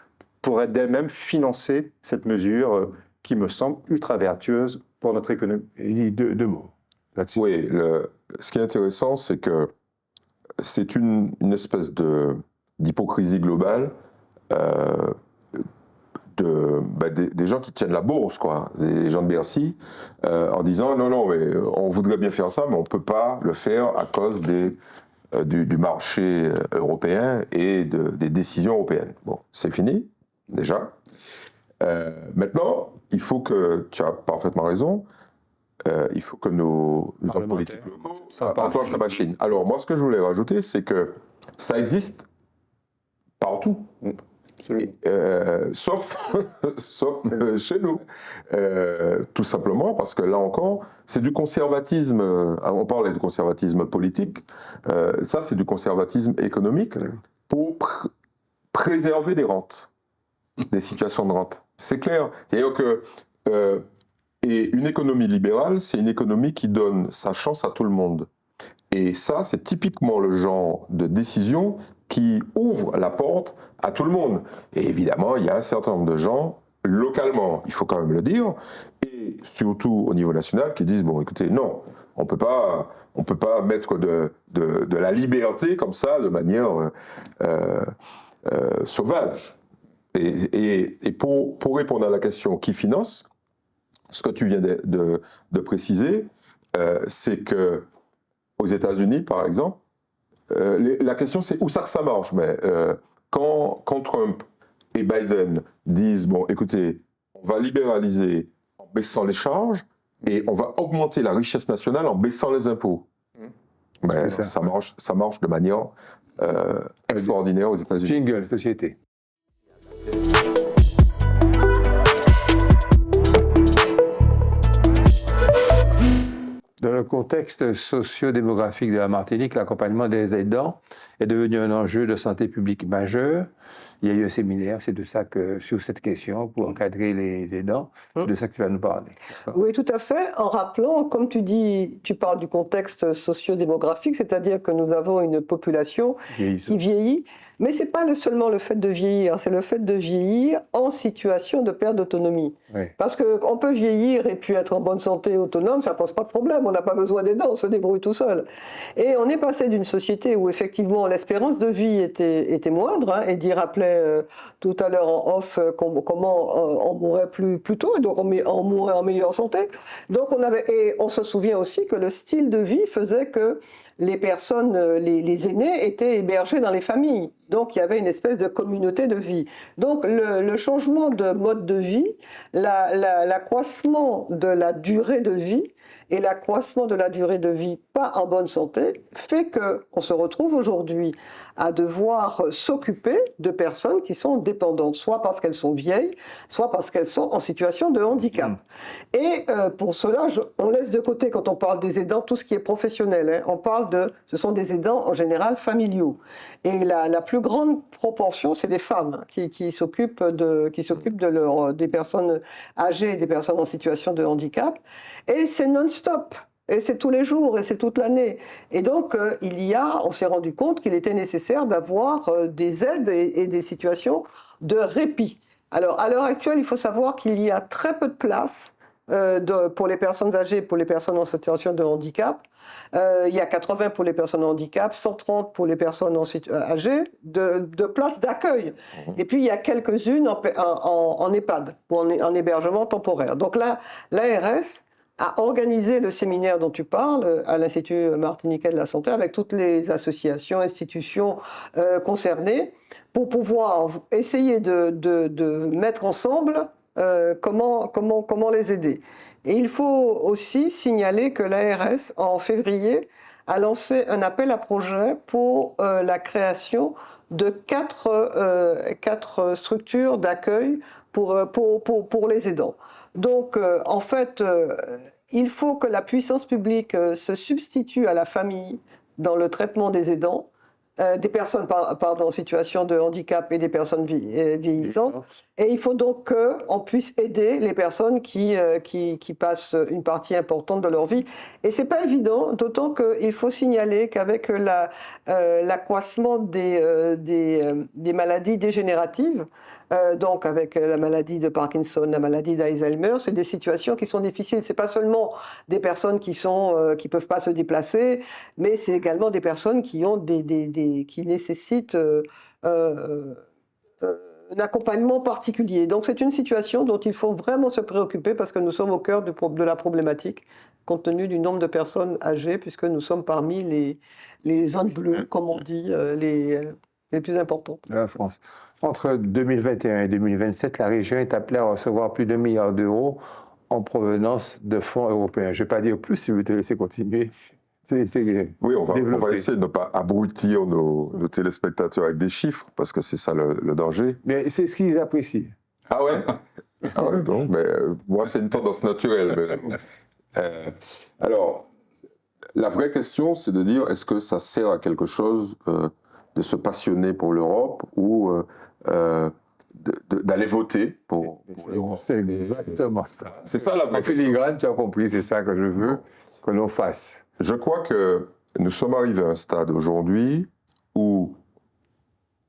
pourrait d'elle-même financer cette mesure qui me semble ultra vertueuse pour notre économie. Il dit deux mots là-dessus. Oui, ce qui est intéressant, c'est que c'est une espèce d'hypocrisie globale des gens qui tiennent la bourse, quoi, des gens de Bercy, en disant non, mais on voudrait bien faire ça, mais on ne peut pas le faire à cause du marché européen et des décisions européennes. Bon, c'est fini, déjà. Maintenant, il faut que, tu as parfaitement raison, il faut que nos hommes politiques locaux enclenchent la machine. Alors, moi, ce que je voulais rajouter, c'est que ça existe partout. Sauf chez nous. Tout simplement parce que là encore, c'est du conservatisme. On parlait de conservatisme politique. Ça, c'est du conservatisme économique pour préserver des rentes, des situations de rente. C'est clair. C'est-à-dire que et une économie libérale, c'est une économie qui donne sa chance à tout le monde. Et ça, c'est typiquement le genre de décision qui ouvre la porte à tout le monde. Et évidemment, il y a un certain nombre de gens, localement, il faut quand même le dire, et surtout au niveau national, qui disent, bon, écoutez, non, on peut pas mettre de la liberté comme ça, de manière sauvage. Et pour répondre à la question qui finance, ce que tu viens de préciser, c'est que aux États-Unis, par exemple, la question c'est où ça que ça marche. Mais quand Trump et Biden disent bon, écoutez, on va libéraliser en baissant les charges et on va augmenter la richesse nationale en baissant les impôts. Mais ça marche de manière extraordinaire aux États-Unis. Jingle, société. Dans le contexte socio-démographique de la Martinique, l'accompagnement des aidants est devenu un enjeu de santé publique majeur. Il y a eu un séminaire, c'est de ça que, sur cette question, pour encadrer les aidants, c'est de ça que tu vas nous parler. Oui, tout à fait, en rappelant, comme tu dis, tu parles du contexte socio-démographique, c'est-à-dire que nous avons une population qui vieillit, mais ce n'est pas seulement le fait de vieillir, c'est le fait de vieillir en situation de perte d'autonomie. Oui. Parce qu'on peut vieillir et puis être en bonne santé, autonome, ça ne pose pas de problème, on n'a pas besoin d'aidants, on se débrouille tout seul. Et on est passé d'une société où effectivement l'espérance de vie était moindre, hein, Eddie rappelait tout à l'heure en off comment on mourait plus tôt, et donc on mourait en meilleure santé. Donc on se souvient aussi que le style de vie faisait que les personnes, les aînés étaient hébergés dans les familles. Donc il y avait une espèce de communauté de vie. Donc le changement de mode de vie, l'accroissement de la durée de vie et l'accroissement de la durée de vie pas en bonne santé fait qu'on se retrouve aujourd'hui à devoir s'occuper de personnes qui sont dépendantes, soit parce qu'elles sont vieilles, soit parce qu'elles sont en situation de handicap. Et pour cela, on laisse de côté, quand on parle des aidants, tout ce qui est professionnel. Hein. Ce sont des aidants en général familiaux. Et la plus grande proportion, c'est des femmes qui s'occupent des personnes âgées et des personnes en situation de handicap. Et c'est non-stop. Et c'est tous les jours, et c'est toute l'année. Et donc, on s'est rendu compte qu'il était nécessaire d'avoir des aides et des situations de répit. Alors, à l'heure actuelle, il faut savoir qu'il y a très peu de places pour les personnes âgées, pour les personnes en situation de handicap. Il y a 80 pour les personnes en handicap, 130 pour les personnes âgées de places d'accueil. Et puis, il y a quelques-unes en EHPAD, ou en hébergement temporaire. Donc là, l'ARS a organisé le séminaire dont tu parles à l'Institut martiniquais de la santé avec toutes les associations, institutions concernées pour pouvoir essayer de mettre ensemble comment les aider. Et il faut aussi signaler que l'ARS, en février, a lancé un appel à projet pour la création de quatre structures d'accueil pour les aidants. Donc, en fait, il faut que la puissance publique se substitue à la famille dans le traitement des aidants, des personnes en situation de handicap et des personnes vieillissantes. Et il faut donc qu'on puisse aider les personnes qui passent une partie importante de leur vie. Et c'est pas évident, d'autant qu'il faut signaler qu'avec l'accroissement des maladies dégénératives, donc avec la maladie de Parkinson, la maladie d'Alzheimer, c'est des situations qui sont difficiles. C'est pas seulement des personnes qui peuvent pas se déplacer, mais c'est également des personnes qui ont qui nécessitent un accompagnement particulier. Donc c'est une situation dont il faut vraiment se préoccuper parce que nous sommes au cœur de la problématique, compte tenu du nombre de personnes âgées, puisque nous sommes parmi les zones bleues, comme on dit, les plus importantes. De la France. Entre 2021 et 2027, la région est appelée à recevoir plus d'1 milliard d'euros en provenance de fonds européens. Je ne vais pas dire plus si vous te laissez continuer. Oui, on va essayer de ne pas abrutir nos téléspectateurs avec des chiffres, parce que c'est ça le danger. Mais c'est ce qu'ils apprécient. Ah ouais? Ah ouais, bon, mais, moi, c'est une tendance naturelle. Alors, la vraie question, c'est de dire, est-ce que ça sert à quelque chose de se passionner pour l'Europe ou d'aller voter pour l'Europe? C'est exactement ça. C'est ça la vraie En filigrane, tu as compris, c'est ça que je veux que l'on fasse. Je crois que nous sommes arrivés à un stade aujourd'hui où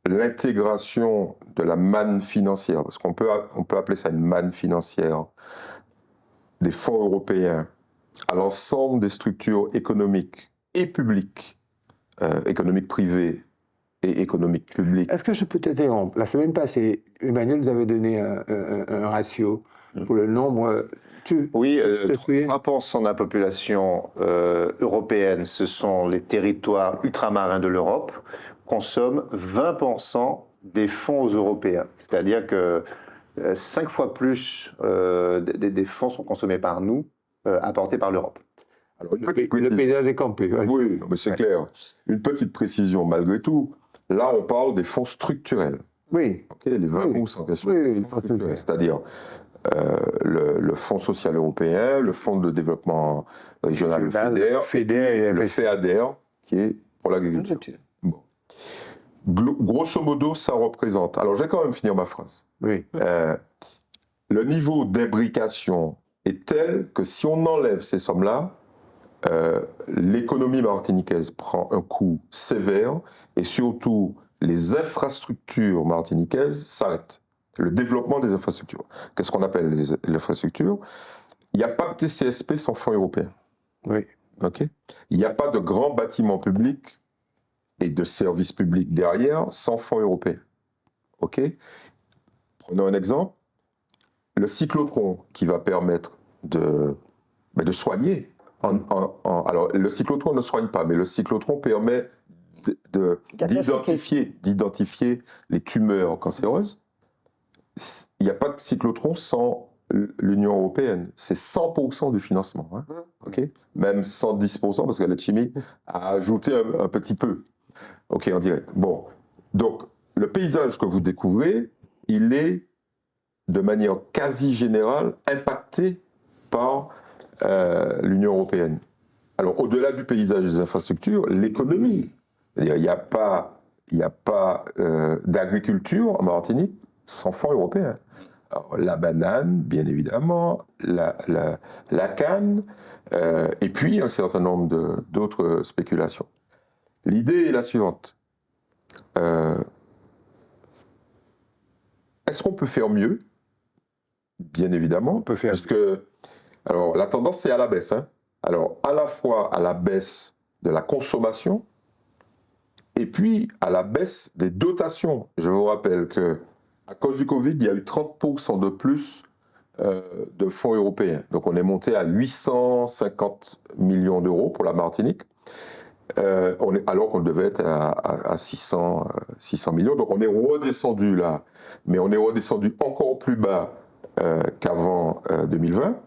l'intégration de la manne financière, parce qu'on peut appeler ça une manne financière, des fonds européens à l'ensemble des structures économiques et publiques, économiques privées et économiques publiques. Est-ce que je peux t'interrompre? La semaine passée, Emmanuel nous avait donné un ratio pour le nombre. Oui, 3% de la population européenne, ce sont les territoires ultramarins de l'Europe, consomment 20% des fonds européens. C'est-à-dire que 5 fois plus des fonds sont consommés par nous, apportés par l'Europe. Alors, le paysage est campé. Oui, mais c'est clair. Une petite précision malgré tout. Là, on parle des fonds structurels. Oui. Okay, les 20% en question. Oui, c'est-à-dire le Fonds social européen, le Fonds de développement régional, le FEDER, le FEADER, qui est pour l'agriculture. Bon. Grosso modo, ça représente... Alors, je vais quand même finir ma phrase. Oui. Le niveau d'imbrication est tel que si on enlève ces sommes-là, l'économie martiniquaise prend un coup sévère et surtout les infrastructures martiniquaises s'arrêtent. Le développement des infrastructures. Qu'est-ce qu'on appelle les infrastructures? Il n'y a pas de TCSP sans fonds européens. Oui. Okay? Il n'y a pas de grands bâtiments publics et de services publics derrière sans fonds européens. Okay? Prenons un exemple. Le cyclotron qui va permettre de soigner. Alors, le cyclotron ne soigne pas, mais le cyclotron permet d'identifier les tumeurs cancéreuses. Il n'y a pas de cyclotron sans l'Union européenne. C'est 100% du financement. Hein, okay? Même 110% parce que la chimie a ajouté un petit peu. OK, en direct. Bon. Donc, le paysage que vous découvrez, il est de manière quasi générale impacté par l'Union européenne. Alors, au-delà du paysage des infrastructures, l'économie. C'est-à-dire, il n'y a pas d'agriculture en Martinique sans fonds européens. Alors, la banane, bien évidemment, la canne, et puis un certain nombre d'autres spéculations. L'idée est la suivante. Est-ce qu'on peut faire mieux? Bien évidemment, on peut faire parce que Alors, la tendance, c'est à la baisse. Hein. Alors, à la fois à la baisse de la consommation et puis à la baisse des dotations. Je vous rappelle que à cause du Covid, il y a eu 30% de plus de fonds européens. Donc, on est monté à 850 millions d'euros pour la Martinique, alors qu'on devait être à 600 millions. Donc, on est redescendu là, mais on est redescendu encore plus bas qu'avant 2020.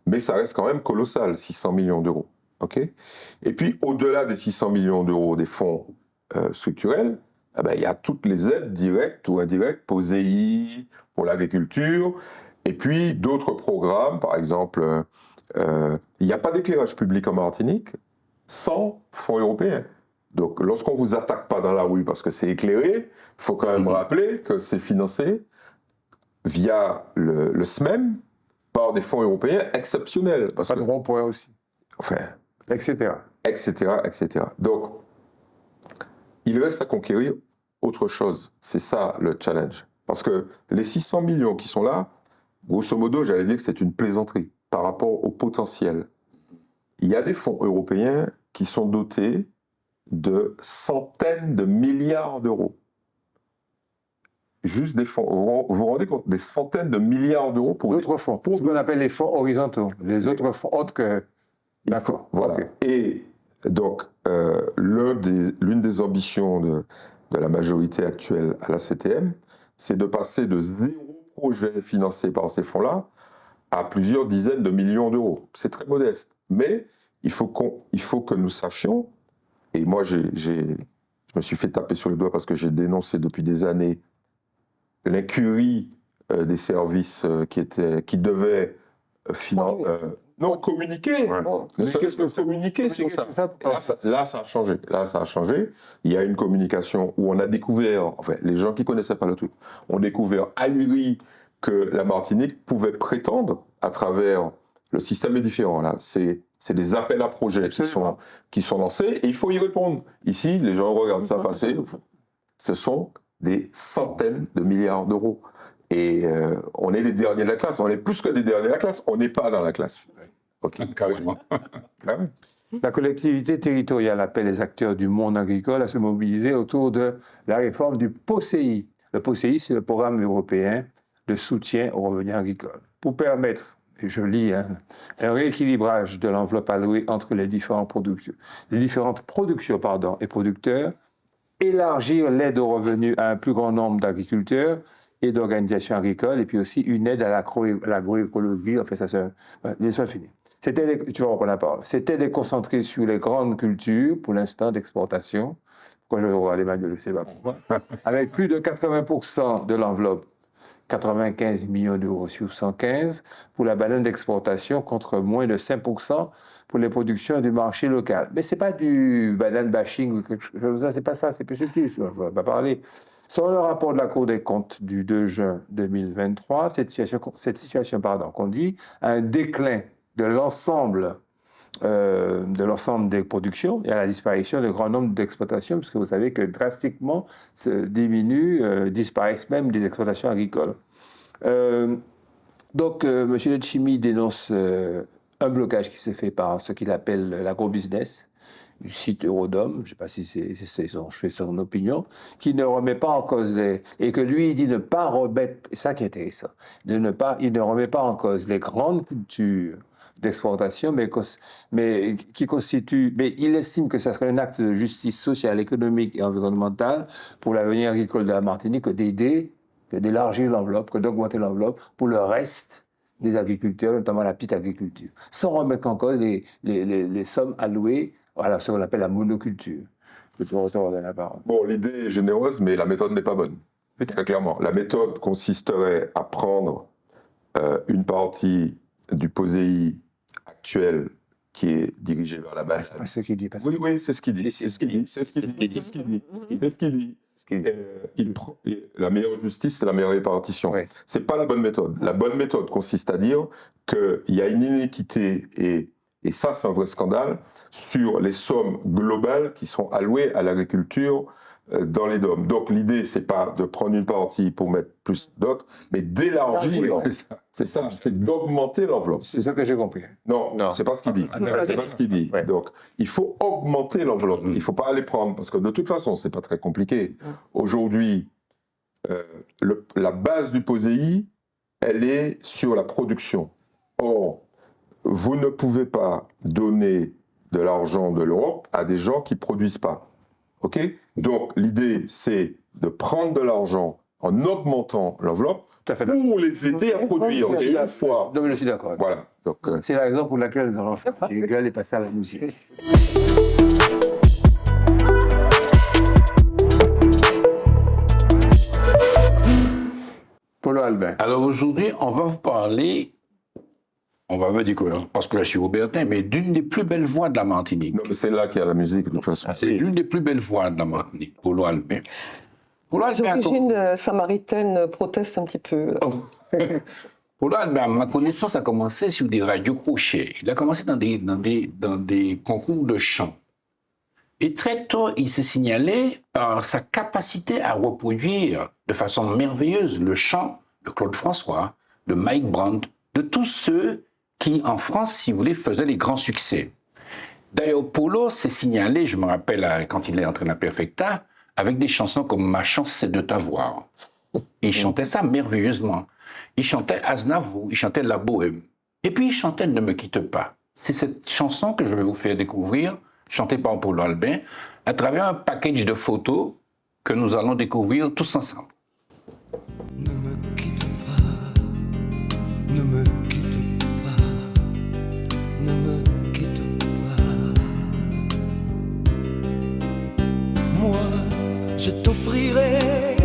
Mais ça reste quand même colossal, 600 millions d'euros. Okay, et puis, au-delà des 600 millions d'euros des fonds structurels, eh ben, il y a toutes les aides directes ou indirectes, POSEI, pour l'agriculture, et puis d'autres programmes, par exemple, il n'y a pas d'éclairage public en Martinique sans fonds européens. Donc, lorsqu'on ne vous attaque pas dans la rue parce que c'est éclairé, il faut quand même rappeler que c'est financé via le SMEM, par des fonds européens exceptionnels. Pas de rond-point aussi. Enfin, etc. etc. Donc, il reste à conquérir autre chose. C'est ça le challenge. Parce que les 600 millions qui sont là, grosso modo, j'allais dire que c'est une plaisanterie par rapport au potentiel. Il y a des fonds européens qui sont dotés de centaines de milliards d'euros. Juste des fonds. Vous vous rendez compte, des centaines de milliards d'euros pour d'autres fonds. Pour ce qu'on appelle les fonds horizontaux. Les autres fonds autres que. D'accord. Voilà. Okay. Et donc, l'une des ambitions de la majorité actuelle à la CTM, c'est de passer de 0 projet financé par ces fonds-là à plusieurs dizaines de millions d'euros. C'est très modeste. Mais il faut que nous sachions, et moi je me suis fait taper sur le doigt parce que j'ai dénoncé depuis des années l'incurie des services qui devaient communiquer. Ouais. Ne serait-ce que communiquer sur ça. Là, ça a changé. Là, ça a changé. Il y a une communication où on a découvert, enfin, les gens qui ne connaissaient pas le truc, ont découvert ahuri que la Martinique pouvait prétendre, à travers le système est différent, là. C'est des appels à projets qui sont lancés et il faut y répondre. Ici, les gens regardent ça passer. Ce sont des centaines de milliards d'euros. Et on est les derniers de la classe. On est plus que des derniers de la classe. On n'est pas dans la classe. Okay. Carrément. La collectivité territoriale appelle les acteurs du monde agricole à se mobiliser autour de la réforme du POSEI. Le POSEI, c'est le programme européen de soutien aux revenus agricoles. Pour permettre, et je lis, un rééquilibrage de l'enveloppe allouée entre les différentes productions et producteurs, élargir l'aide aux revenus à un plus grand nombre d'agriculteurs et d'organisations agricoles, et puis aussi une aide à l'agroécologie. En fait, laisse-moi finir. Tu vas reprendre la parole. C'était déconcentré sur les grandes cultures, pour l'instant, d'exportation. Pourquoi je vais regarder ma gueule, je ne sais pas pourquoi. Avec plus de 80% de l'enveloppe, 95 millions d'euros sur 115, pour la banane d'exportation, contre moins de 5% pour les productions du marché local. Mais ce n'est pas du banane bashing ou quelque chose, c'est pas ça, c'est plus subtil, je ne vais pas parler. Selon le rapport de la Cour des comptes du 2 juin 2023, cette situation conduit à un déclin de l'ensemble des productions et à la disparition de grand nombre d'exploitations, puisque vous savez que drastiquement disparaissent même des exploitations agricoles. Donc, M. Letchimy dénonce un blocage qui se fait par ce qu'il appelle l'agrobusiness du site Eurodome, je ne sais pas si c'est son opinion, qui ne remet pas en cause et que lui, il dit ne pas remettre, c'est ça qui est intéressant, il ne remet pas en cause les grandes cultures d'exportation, mais il estime que ça serait un acte de justice sociale, économique et environnementale pour l'avenir agricole de la Martinique d'élargir l'enveloppe, que d'augmenter l'enveloppe pour le reste des agriculteurs, notamment la petite agriculture, sans remettre en cause les sommes allouées à ce qu'on appelle la monoculture. Bon, l'idée est généreuse, mais la méthode n'est pas bonne. Très clairement. La méthode consisterait à prendre une partie du POSEI actuel qui est dirigé vers la base. C'est ce qu'il dit. Oui, c'est ce qu'il dit. C'est ce qu'il dit. La meilleure justice, c'est la meilleure répartition. Oui. C'est pas la bonne méthode. La bonne méthode consiste à dire qu'il y a une inéquité, et ça c'est un vrai scandale, sur les sommes globales qui sont allouées à l'agriculture dans les DOM. Donc l'idée, c'est pas de prendre une partie pour mettre plus d'autres, mais d'élargir. C'est ça, c'est d'augmenter l'enveloppe. C'est ça que j'ai compris. Non, Non. c'est pas ce qu'il dit. C'est pas ce qu'il dit. Ouais. Donc, il faut augmenter l'enveloppe. Il faut pas aller prendre, parce que de toute façon, c'est pas très compliqué. Aujourd'hui, la base du POSEI, elle est sur la production. Or, vous ne pouvez pas donner de l'argent de l'Europe à des gens qui produisent pas. OK? Donc, l'idée, c'est de prendre de l'argent en augmentant l'enveloppe Tout à fait. pour les aider à produire. Et une fois. Donc, je suis d'accord. Voilà. Donc, C'est la raison pour laquelle nous allons faire jingle et passer à la musique. Polo Albin. Alors aujourd'hui, on va vous parler, on va me dire que, parce que là je suis Aubertin, mais d'une des plus belles voix de la Martinique. non, mais c'est là qu'il y a la musique, de toute façon. C'est l'une des plus belles voix de la Martinique, Polo Albin. Polo Les Albin, origines samaritaines protestent un petit peu. Polo Albin, ma connaissance a commencé sur des radios crochets. Il a commencé dans des concours de chant. Et très tôt, il s'est signalé par sa capacité à reproduire de façon merveilleuse le chant de Claude François, de Mike Brandt, de tous ceux qui, en France, si vous voulez, faisaient les grands succès. D'ailleurs, Polo s'est signalé, je me rappelle, quand il est entré dans la Perfecta, avec des chansons comme « Ma chance, c'est de t'avoir ». Il chantait ça merveilleusement. Il chantait Aznavour, il chantait La Bohème. Et puis il chantait « Ne me quitte pas ». C'est cette chanson que je vais vous faire découvrir, chantée par Polo Albin, à travers un package de photos que nous allons découvrir tous ensemble. Ne me quitte pas, ne me quitte pas, ne me quitte pas. Moi, je t'offrirai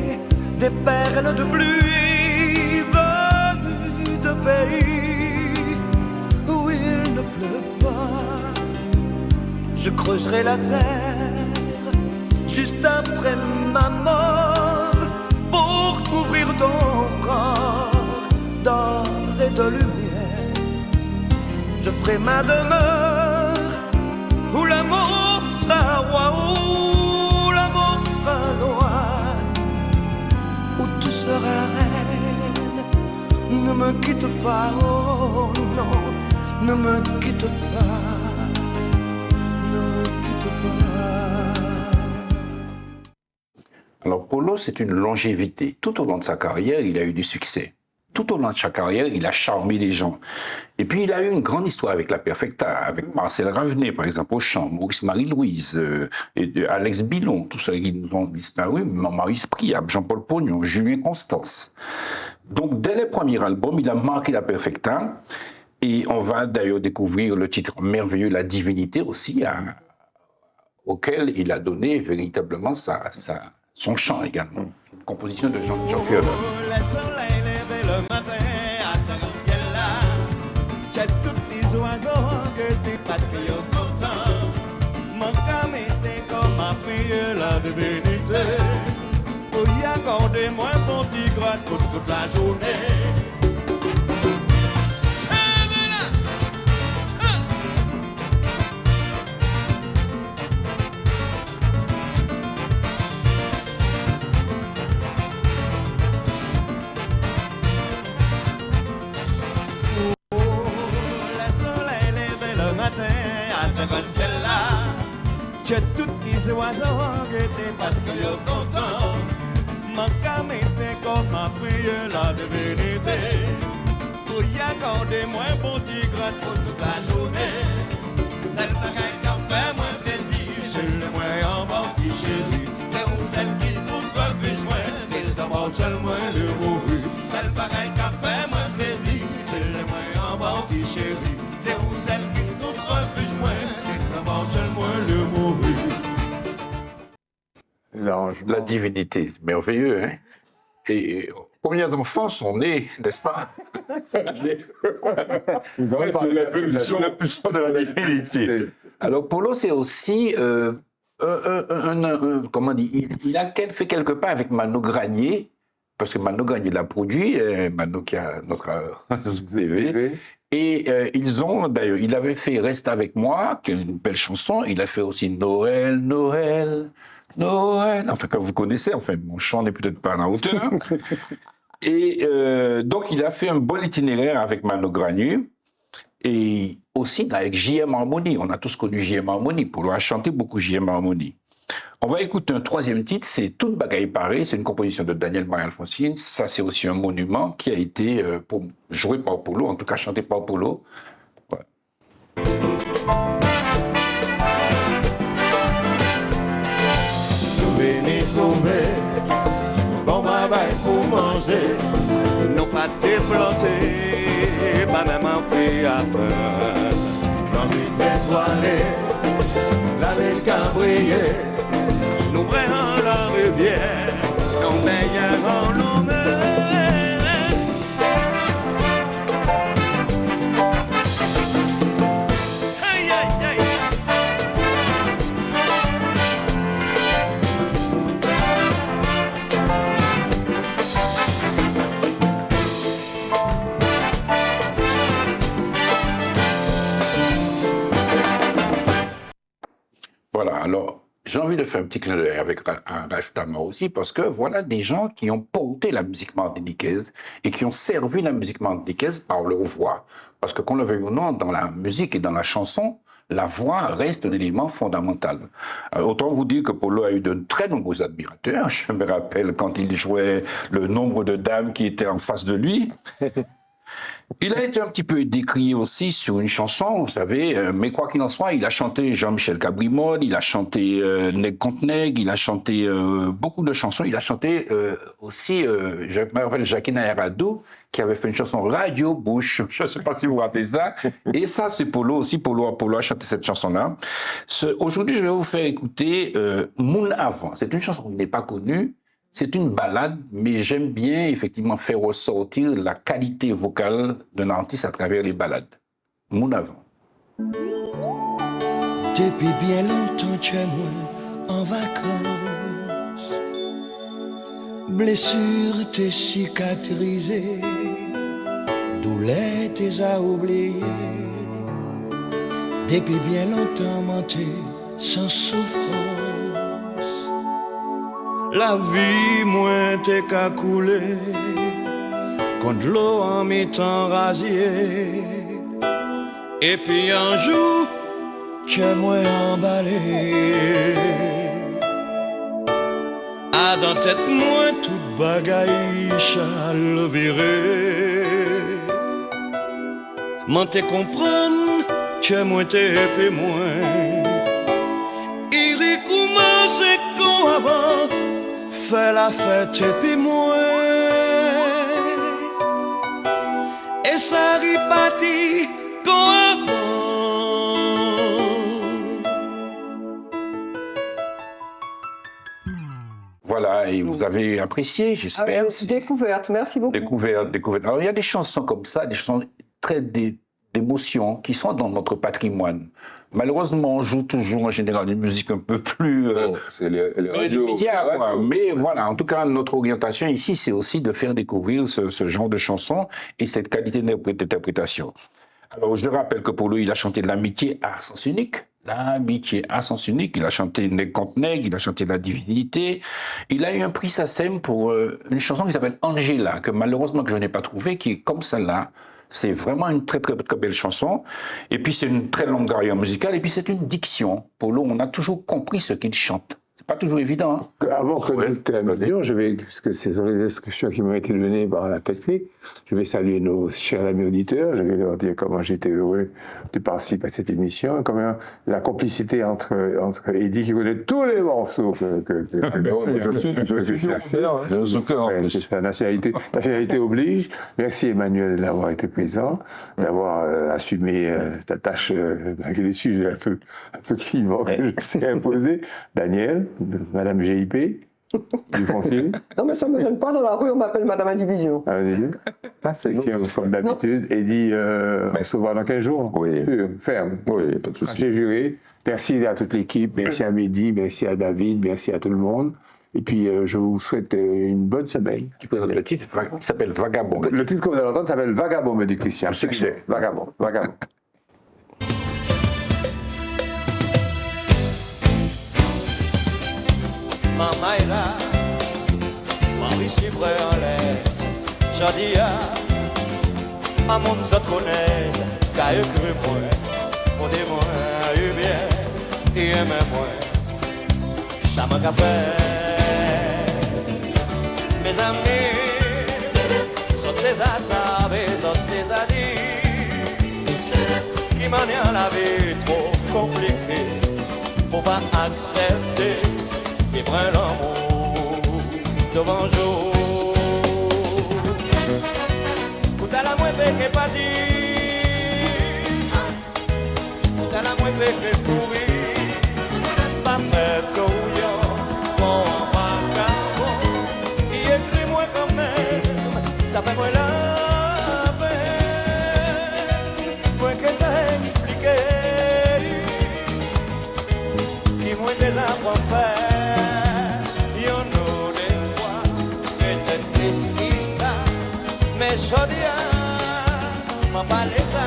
des perles de pluie venues de pays où il ne pleut pas. Je creuserai la terre juste après ma mort pour couvrir ton corps d'or et de lumière. Je ferai ma demeure où l'amour sera roi, où l'amour sera loi, où tu seras reine. Ne me quitte pas, oh non, ne me quitte pas. Alors Polo, c'est une longévité. Tout au long de sa carrière, il a eu du succès. Tout au long de sa carrière, il a charmé les gens. Et puis, il a eu une grande histoire avec la Perfecta, avec Marcel Ravenet, par exemple, au chant, Maurice Marie-Louise, Alex Bilon, tous ceux qui nous ont disparu, Maurice Priab, Jean-Paul Pognon, Julien Constance. Donc, dès les premiers albums, il a marqué la Perfecta. Et on va d'ailleurs découvrir le titre merveilleux, La Divinité aussi, auquel il a donné véritablement son chant également. Une composition de Jean Fureur. Le soleil levé le matin à ce ciel-là, j'ai tous les oiseaux que tu passes content. Mon cœur était comme un prière la divinité. Pour y accorder moi mon petit gratte pour toute la journée. J'ai tous les oiseaux qui étaient parce que yo content. Mon cœur était comme un prière la divinité. Pour y accorder moi bon petit gratte pour toute la journée. Celle bagaille qui fait moins plaisir, c'est le moins en bon petit chéri. C'est où celle qui nous refuse moins, c'est d'abord seul moins le mourir. Celle bagaille qui fait moins plaisir, c'est le moins en bon petit chéri. C'est où celle qui nous refuse moins, c'est d'abord seul moins le mourir. La divinité, c'est merveilleux, hein? Et combien d'enfants sont nés, n'est-ce pas? L'impulsion de la divinité. Alors, Polo, c'est aussi, comment dire, il a fait quelque part avec Mano Granier, parce que Mano Granier l'a produit, Mano qui a notre bébé. Et ils ont, d'ailleurs, il avait fait Reste avec moi, qui est une belle chanson. Il a fait aussi Noël, Noël, Noël, enfin que vous connaissez, enfin mon chant n'est peut-être pas à la hauteur. Et donc il a fait un bon itinéraire avec Mano Granu et aussi avec J.M. Harmony. On a tous connu J.M. Harmony, Polo a chanté beaucoup J.M. Harmony. On va écouter un troisième titre, c'est Toute bagaille parée, c'est une composition de Daniel Marie-Alphonsine. Ça, c'est aussi un monument qui a été joué par Polo, en tout cas chanté par Polo. Ouais. Nous venons trouver bon travail pour manger. Nos pâtés plantés, pas même un fruit à peur. J'envie d'étoiler, la ville cabrier. Nous prenons la rivière, nos meilleurs en l'honneur. Hey, hey, hey. Voilà, alors j'ai envie de faire un petit clin d'œil avec Raif Tama aussi, parce que voilà des gens qui ont porté la musique martiniquaise et qui ont servi la musique martiniquaise par leur voix. Parce que qu'on le veuille ou non, dans la musique et dans la chanson, la voix reste un élément fondamental. Autant vous dire que Polo a eu de très nombreux admirateurs. Je me rappelle quand il jouait le nombre de dames qui étaient en face de lui. Il a été un petit peu décrié aussi sur une chanson, vous savez, mais quoi qu'il en soit, il a chanté Jean-Michel Cabrimol, il a chanté Nèg contre Nèg, il a chanté beaucoup de chansons, il a chanté aussi, je me rappelle Jacqueline Aéradou, qui avait fait une chanson Radio Bouche, je ne sais pas si vous vous rappelez ça, et ça c'est Polo aussi, Polo a chanté cette chanson-là. Aujourd'hui, je vais vous faire écouter Moun Avant, c'est une chanson qui n'est pas connue. C'est une ballade, mais j'aime bien effectivement faire ressortir la qualité vocale d'un artiste à travers les ballades. Moun Avant. Depuis bien longtemps, tu es moi en vacances. Blessure t'es cicatrisée, douleur t'es à oublier. Depuis bien longtemps, menté sans souffrance. La vie moins t'es qu'à couler, contre l'eau en m'étant rasier. Et puis un jour, t'es moins emballé. A dans tête moins toute bagaille chale viré. M'en t'es comprendre, t'es moins t'es épais moins. Il recommence comme avant. Fais la fête et puis moi. Et ça repartit comme avant. Voilà, et vous avez apprécié, j'espère. Découverte, merci beaucoup. Découverte. Alors il y a des chansons comme ça, des chansons très d'émotion qui sont dans notre patrimoine. Malheureusement, on joue toujours en général une musique un peu plus c'est les radios. médias, quoi. Mais voilà, en tout cas, notre orientation ici, c'est aussi de faire découvrir ce genre de chansons et cette qualité d'interprétation. Alors, je rappelle que pour lui, il a chanté de l'amitié à sens unique. L'amitié à sens unique. Il a chanté Nèg contre Nèg, il a chanté La Divinité. Il a eu un prix SACEM pour une chanson qui s'appelle Angela, que malheureusement que je n'ai pas trouvée, qui est comme celle-là. C'est vraiment une très, très, très belle chanson. Et puis, c'est une très longue carrière musicale. Et puis, c'est une diction. Polo, on a toujours compris ce qu'il chante. C'est pas toujours évident. Hein. Avant que nous terminions, parce que ce sont les instructions qui m'ont été données par la technique, je vais saluer nos chers amis auditeurs. Je vais leur dire comment j'étais heureux de participer à cette émission, comment la complicité entre Eddie, qui connaît tous les morceaux Je suis sincère. La nationalité oblige. Merci Emmanuel d'avoir été présent, d'avoir assumé ta tâche avec des sujets un peu clivants que je t'ai imposé. Daniel, Madame GIP, du Foncil. Non, mais ça ne me gêne pas. Dans la rue, on m'appelle Madame Indivision. C'est comme d'habitude. Eddie, on se voit dans 15 jours. Oui. Sûr, ferme. Oui, pas de souci. J'ai juré. Merci à toute l'équipe. Merci à Mehdi. Merci à David. Merci à tout le monde. Et puis, je vous souhaite une bonne semaine. Tu présentes le titre qui s'appelle Vagabond. Le titre que vous allez entendre s'appelle Vagabond, me dit Christian. Succès. Vagabond. maman est là, Marie Cyprès en l'air, j'en à mon autres connaître, car eux cru moi, pour des moi, eu bien, et aimait moi, ça m'a fait. Mes amis, sont des assabés, sont des amis, qui manièrent la vie trop compliquée, pour pas accepter, qui prennent l'amour devant jour. T'as la moins péché pas dit, t'as la moins péché pourri, pas fait couillon, mon vagabond, qui écrit moi quand même, ça fait moi la peine, moi que ça explique, qui moi des apprends faire, y'en a des fois, peut-être triste qui ça. Mais je dis, m'a pas laissé.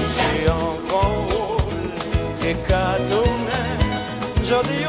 Si on contrôle et qu'à tourner, je dis